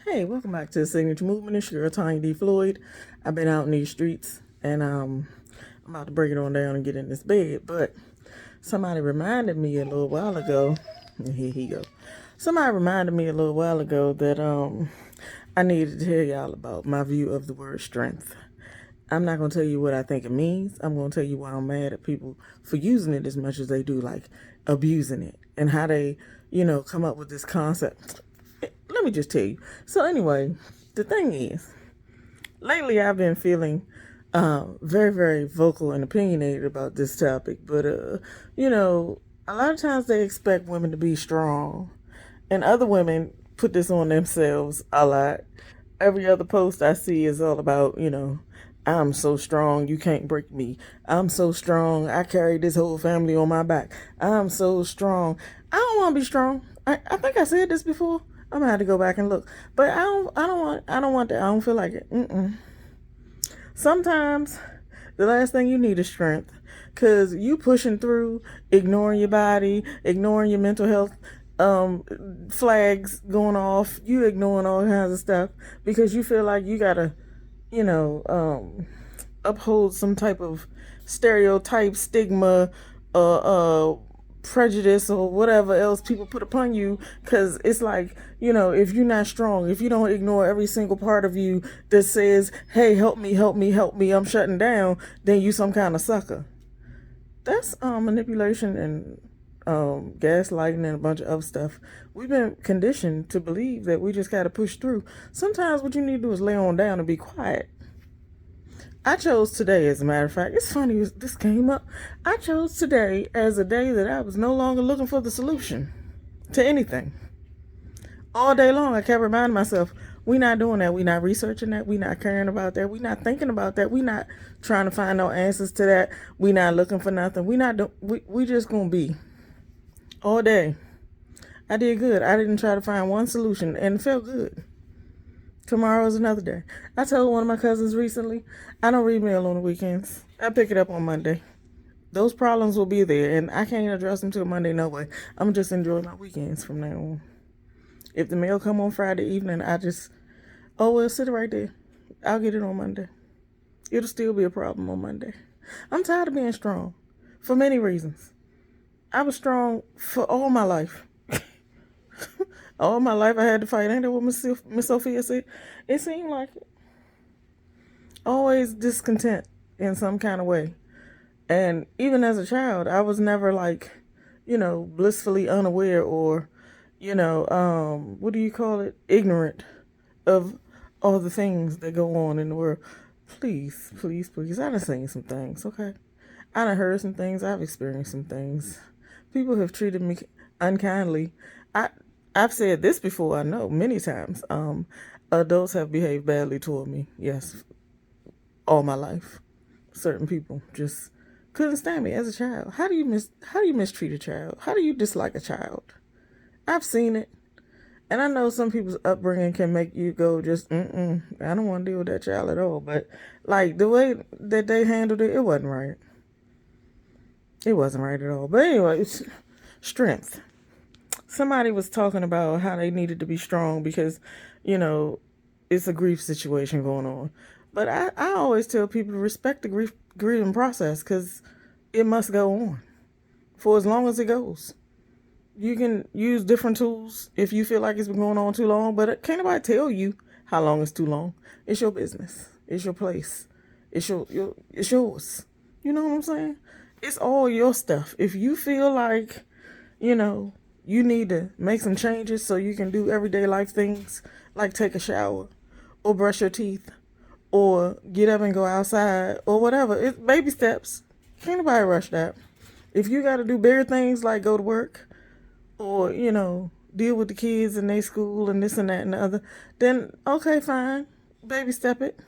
Hey, welcome back to the Signature Movement. It's your girl, Tanya D. Floyd. I've been out in these streets and I'm about to break it on down and get in this bed. But somebody reminded me a little while ago, and here he go. Somebody reminded me a little while ago that I needed to tell y'all about my view of the word strength. I'm not going to tell you what I think it means. I'm going to tell you why I'm mad at people for using it as much as they do, like abusing it, and how they, come up with this concept. Let me just tell you. So anyway, the thing is, lately I've been feeling very, very vocal and opinionated about this topic. But, a lot of times they expect women to be strong. And other women put this on themselves a lot. Every other post I see is all about, I'm so strong, you can't break me. I'm so strong, I carry this whole family on my back. I'm so strong. I don't want to be strong. I think I said this before. I'm gonna have to go back and look. But I don't want that. I don't feel like it. Sometimes the last thing you need is strength. Cause you pushing through, ignoring your body, ignoring your mental health flags going off, you ignoring all kinds of stuff because you feel like you gotta, uphold some type of stereotype, stigma, uh, prejudice, or whatever else people put upon you. Because it's like, if you're not strong, if you don't ignore every single part of you that says, hey, help me, help me, help me, I'm shutting down, then you some kind of sucker. That's manipulation and gaslighting and a bunch of other stuff. We've been conditioned to believe that we just got to push through. Sometimes what you need to do is lay on down and be quiet. I chose today, as a matter of fact. It's funny this came up. I chose today as a day that I was no longer looking for the solution to anything. All day long, I kept reminding myself, we not doing that. We not researching that. We not caring about that. We not thinking about that. We not trying to find no answers to that. We not looking for nothing. We just gonna be all day. I did good. I didn't try to find one solution and it felt good. Tomorrow is another day. I told one of my cousins recently, I don't read mail on the weekends. I pick it up on Monday. Those problems will be there, and I can't address them till Monday no way. I'm just enjoying my weekends from now on. If the mail come on Friday evening, sit it right there. I'll get it on Monday. It'll still be a problem on Monday. I'm tired of being strong for many reasons. I was strong for all my life. All my life I had to fight. Ain't that what Miss Sophia said? It seemed like it. Always discontent in some kind of way. And even as a child, I was never like, blissfully unaware or, what do you call it? Ignorant of all the things that go on in the world. Please, please, please. I done seen some things, okay? I done heard some things. I've experienced some things. People have treated me unkindly. I've said this before, I know, many times. Adults have behaved badly toward me, yes, all my life. Certain people just couldn't stand me as a child. How do you mistreat a child? How do you dislike a child? I've seen it. And I know some people's upbringing can make you go just, I don't want to deal with that child at all. But, like, the way that they handled it, it wasn't right. It wasn't right at all. But anyway, strength. Somebody was talking about how they needed to be strong because, it's a grief situation going on. But I always tell people to respect the grieving process because it must go on for as long as it goes. You can use different tools if you feel like it's been going on too long, but can't nobody tell you how long is too long. It's your business. It's your place. It's yours. You know what I'm saying? It's all your stuff. If you feel like, you need to make some changes so you can do everyday life things like take a shower or brush your teeth or get up and go outside or whatever. It's baby steps. Can't nobody rush that. If you got to do bigger things like go to work or, deal with the kids in their school and this and that and the other, then okay, fine. Baby step it.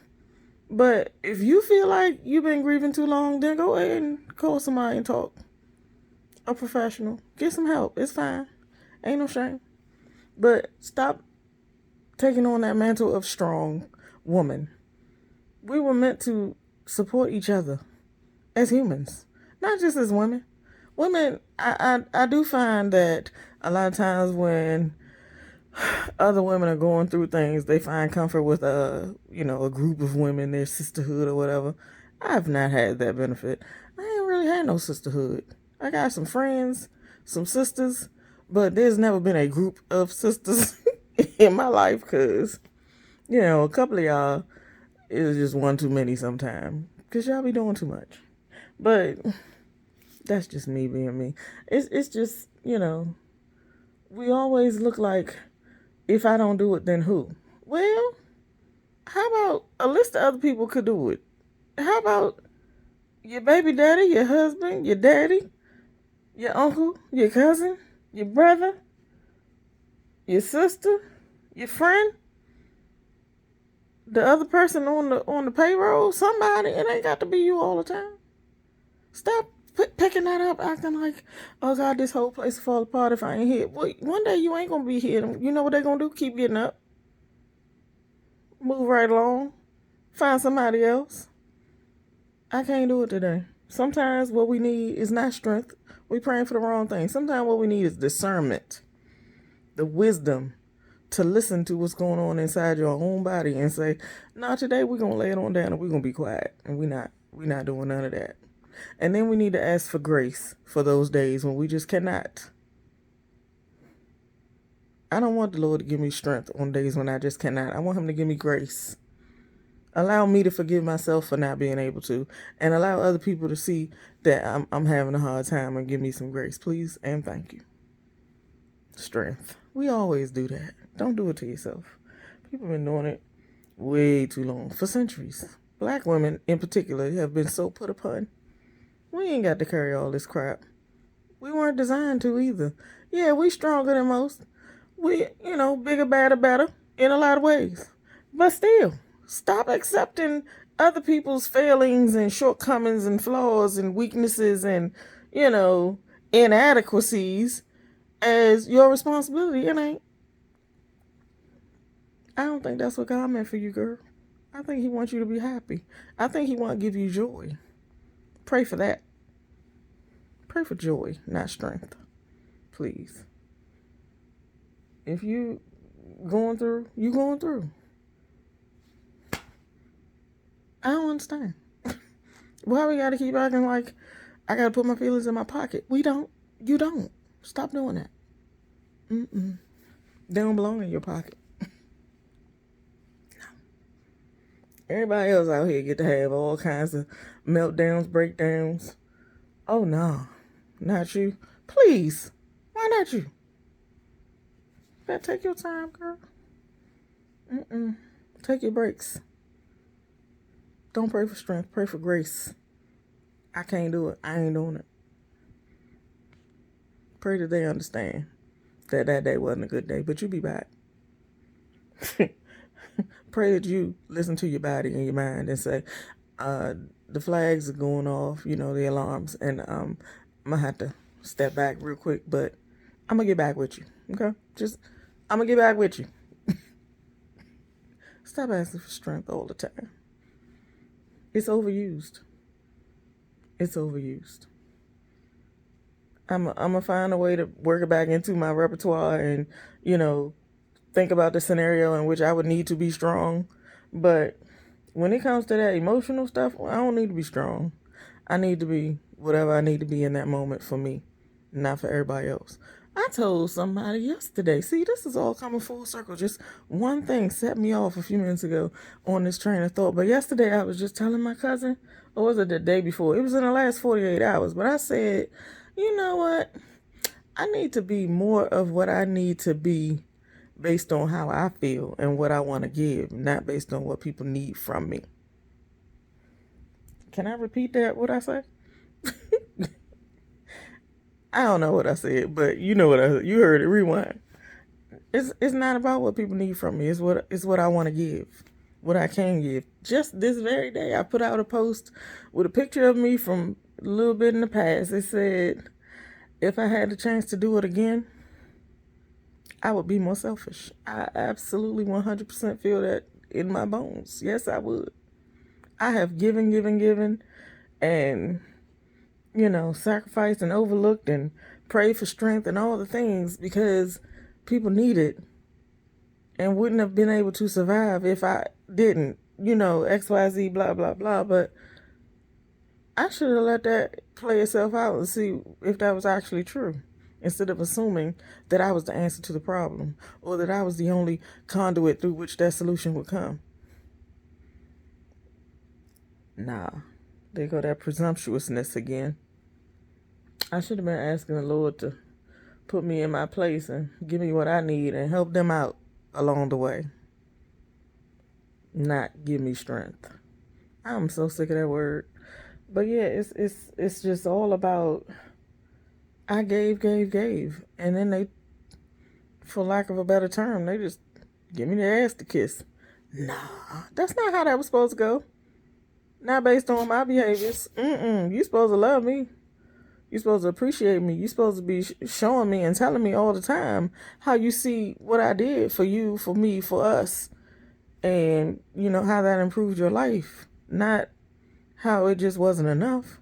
But if you feel like you've been grieving too long, then go ahead and call somebody and talk. A professional. Get some help. It's fine. Ain't no shame. But stop taking on that mantle of strong woman. We were meant to support each other as humans, not just as women. Women, I do find that a lot of times when other women are going through things, they find comfort with a group of women, their sisterhood or whatever. I've not had that benefit. I ain't really had no sisterhood. I got some friends, some sisters, but there's never been a group of sisters in my life because, a couple of y'all is just one too many sometimes because y'all be doing too much. But that's just me being me. It's just, we always look like, if I don't do it, then who? Well, how about a list of other people could do it? How about your baby daddy, your husband, your daddy, your uncle, your cousin, your brother, your sister, your friend, the other person on the payroll, somebody. It ain't got to be you all the time. Stop picking that up, acting like, oh God, this whole place will fall apart if I ain't here. Well, one day you ain't gonna be here. You know what they're gonna do? Keep getting up, move right along, find somebody else. I can't do it today. Sometimes what we need is not strength. We praying for the wrong thing. Sometimes what we need is discernment, the wisdom to listen to what's going on inside your own body and say, no, today we're gonna lay it on down and we're gonna be quiet, and we're not doing none of that. And then we need to ask for grace for those days when we just cannot. I don't want the Lord to give me strength on days when I just cannot. I want him to give me grace. Allow me to forgive myself for not being able to, and allow other people to see that I'm having a hard time and give me some grace, please, and thank you. Strength. We always do that. Don't do it to yourself. People have been doing it way too long, for centuries. Black women in particular have been so put upon. We ain't got to carry all this crap. We weren't designed to either. Yeah, we stronger than most. We, bigger, badder, better in a lot of ways. But still, stop accepting other people's failings and shortcomings and flaws and weaknesses and, inadequacies as your responsibility. It ain't. I don't think that's what God meant for you, girl. I think he wants you to be happy. I think he wants to give you joy. Pray for that. Pray for joy, not strength. Please. If you going through, you going through. I don't understand. Why we gotta keep acting like I gotta put my feelings in my pocket? We don't. You don't. Stop doing that. They don't belong in your pocket. No. Everybody else out here get to have all kinds of meltdowns, breakdowns. Oh no, not you. Please, why not you? Better take your time, girl. Take your breaks. Don't pray for strength. Pray for grace. I can't do it. I ain't doing it. Pray that they understand that day wasn't a good day, but you be back. Pray that you listen to your body and your mind and say, the flags are going off, the alarms, and I'm going to have to step back real quick, but I'm going to get back with you, okay? I'm going to get back with you. Stop asking for strength all the time. It's overused. It's overused. I'm going to find a way to work it back into my repertoire and, think about the scenario in which I would need to be strong. But when it comes to that emotional stuff, I don't need to be strong. I need to be whatever I need to be in that moment for me, not for everybody else. I told somebody yesterday, see, this is all coming full circle. Just one thing set me off a few minutes ago on this train of thought. But yesterday I was just telling my cousin, or was it the day before? It was in the last 48 hours. But I said, you know what? I need to be more of what I need to be based on how I feel and what I want to give, not based on what people need from me. Can I repeat that, what I said? I don't know what I said, but you know what you heard it. Rewind. It's not about what people need from me. It's what I want to give, what I can give. Just this very day, I put out a post with a picture of me from a little bit in the past. It said, if I had the chance to do it again, I would be more selfish. I absolutely 100% feel that in my bones. Yes, I would. I have given, and, sacrificed and overlooked and prayed for strength and all the things because people need it. and wouldn't have been able to survive if I didn't, XYZ, blah, blah, blah. But I should have let that play itself out and see if that was actually true, instead of assuming that I was the answer to the problem or that I was the only conduit through which that solution would come. Nah, there go that presumptuousness again. I should have been asking the Lord to put me in my place and give me what I need and help them out along the way, not give me strength. I'm so sick of that word. But yeah, it's just all about I gave, and then they, for lack of a better term, they just give me the ass to kiss. Nah, that's not how that was supposed to go. Not based on my behaviors. You supposed to love me. You supposed to appreciate me. You supposed to be showing me and telling me all the time how you see what I did for you, for me, for us, and how that improved your life. Not how it just wasn't enough.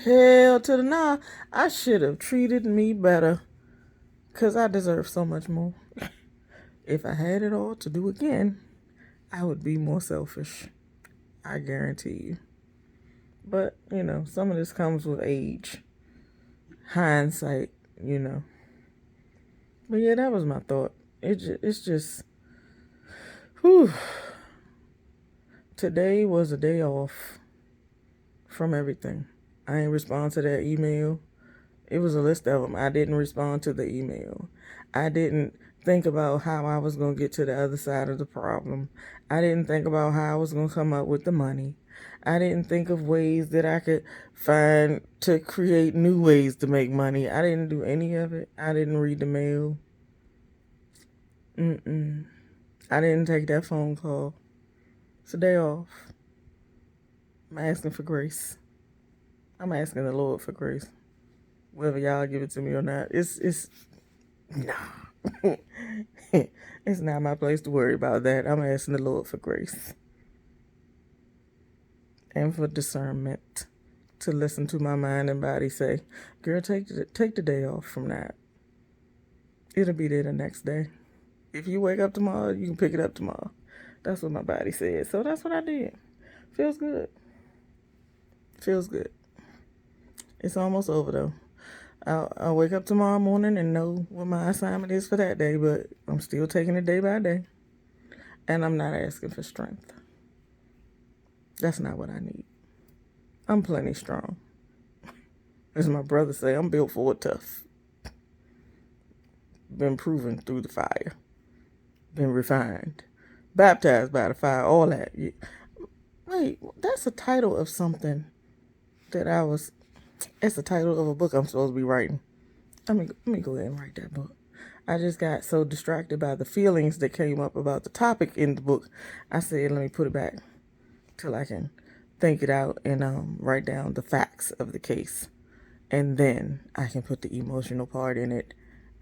Hell to the nah. I should have treated me better, because I deserve so much more. If I had it all to do again, I would be more selfish. I guarantee you. But, some of this comes with age, hindsight, But yeah, that was my thought. It's just, whew. Today was a day off from everything. I ain't respond to that email. It was a list of them. I didn't respond to the email. I didn't think about how I was going to get to the other side of the problem. I didn't think about how I was going to come up with the money. I didn't think of ways that I could find to create new ways to make money. I didn't do any of it. I didn't read the mail. I didn't take that phone call. It's a day off. I'm asking for grace. I'm asking the Lord for grace. Whether y'all give it to me or not, it's nah. It's not my place to worry about that. I'm asking the Lord for grace and for discernment to listen to my mind and body say, girl, take the day off from that. It'll be there the next day. If you wake up tomorrow, you can pick it up tomorrow. That's what my body said. So that's what I did. Feels good. Feels good. It's almost over though. I'll wake up tomorrow morning and know what my assignment is for that day, but I'm still taking it day by day. And I'm not asking for strength. That's not what I need. I'm plenty strong. As my brother say, I'm built for it tough. Been proven through the fire. Been refined. Baptized by the fire, all that. Wait, that's a title of something that it's the title of a book I'm supposed to be writing. Let me go ahead and write that book. I just got so distracted by the feelings that came up about the topic in the book. I said, let me put it back till I can think it out and write down the facts of the case. And then I can put the emotional part in it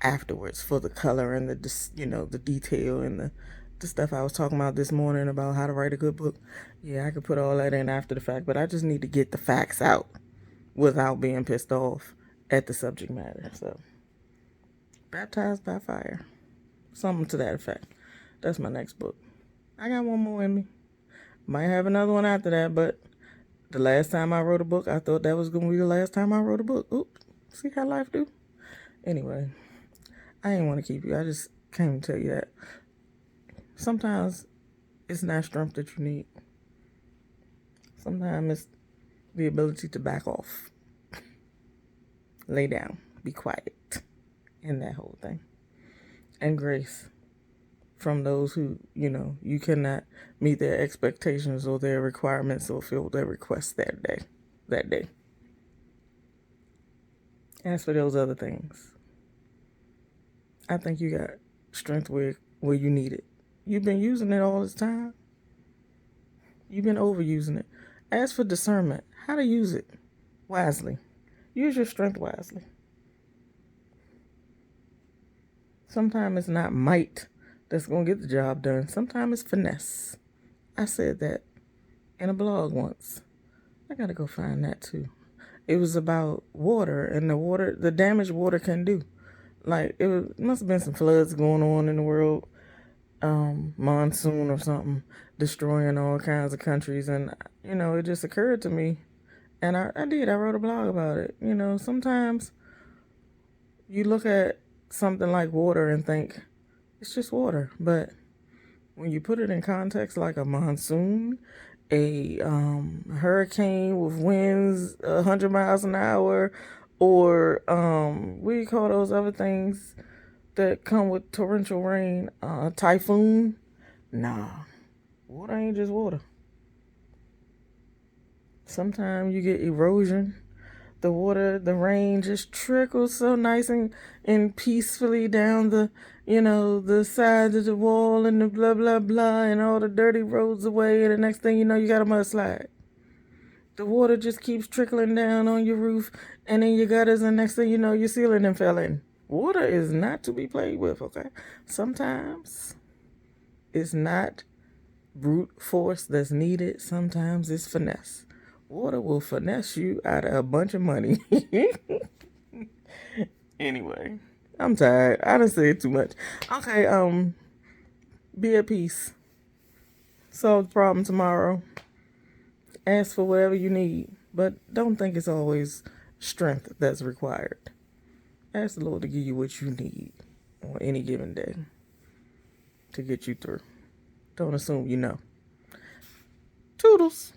afterwards for the color and the detail and the stuff I was talking about this morning about how to write a good book. Yeah, I could put all that in after the fact, but I just need to get the facts out without being pissed off at the subject matter. So, baptized by fire. Something to that effect. That's my next book. I got one more in me. Might have another one after that, but the last time I wrote a book, I thought that was going to be the last time I wrote a book. Oops. See how life do? Anyway, I ain't want to keep you. I just came to tell you that sometimes it's not strength that you need. Sometimes it's the ability to back off. Lay down. Be quiet. And that whole thing. And grace from those who, you cannot meet their expectations or their requirements or fill their requests that day. As for those other things, I think you got strength where you need it. You've been using it all this time. You've been overusing it. As for discernment, how to use it wisely. Use your strength wisely. Sometimes it's not might that's going to get the job done. Sometimes it's finesse. I said that in a blog once. I got to go find that too. It was about water and the damage water can do. Like, must have been some floods going on in the world monsoon or something destroying all kinds of countries. And, it just occurred to me. And I wrote a blog about it. Sometimes you look at something like water and think it's just water. But when you put it in context, like a monsoon, a hurricane with winds 100 miles an hour, or what do you call those other things that come with torrential rain? Typhoon? Nah, water ain't just water. Sometimes you get erosion. The rain just trickles so nice and peacefully down the sides of the wall and the blah, blah, blah, and all the dirty roads away. And the next thing you know, you got a mudslide. The water just keeps trickling down on your roof and in your gutters. And next thing you know, your ceiling and fell in. Water is not to be played with, okay? Sometimes it's not brute force that's needed. Sometimes it's finesse. Water will finesse you out of a bunch of money. Anyway, I'm tired. I done said too much. Okay, be at peace. Solve the problem tomorrow. Ask for whatever you need, but don't think it's always strength that's required. Ask the Lord to give you what you need on any given day to get you through. Don't assume you know. Toodles.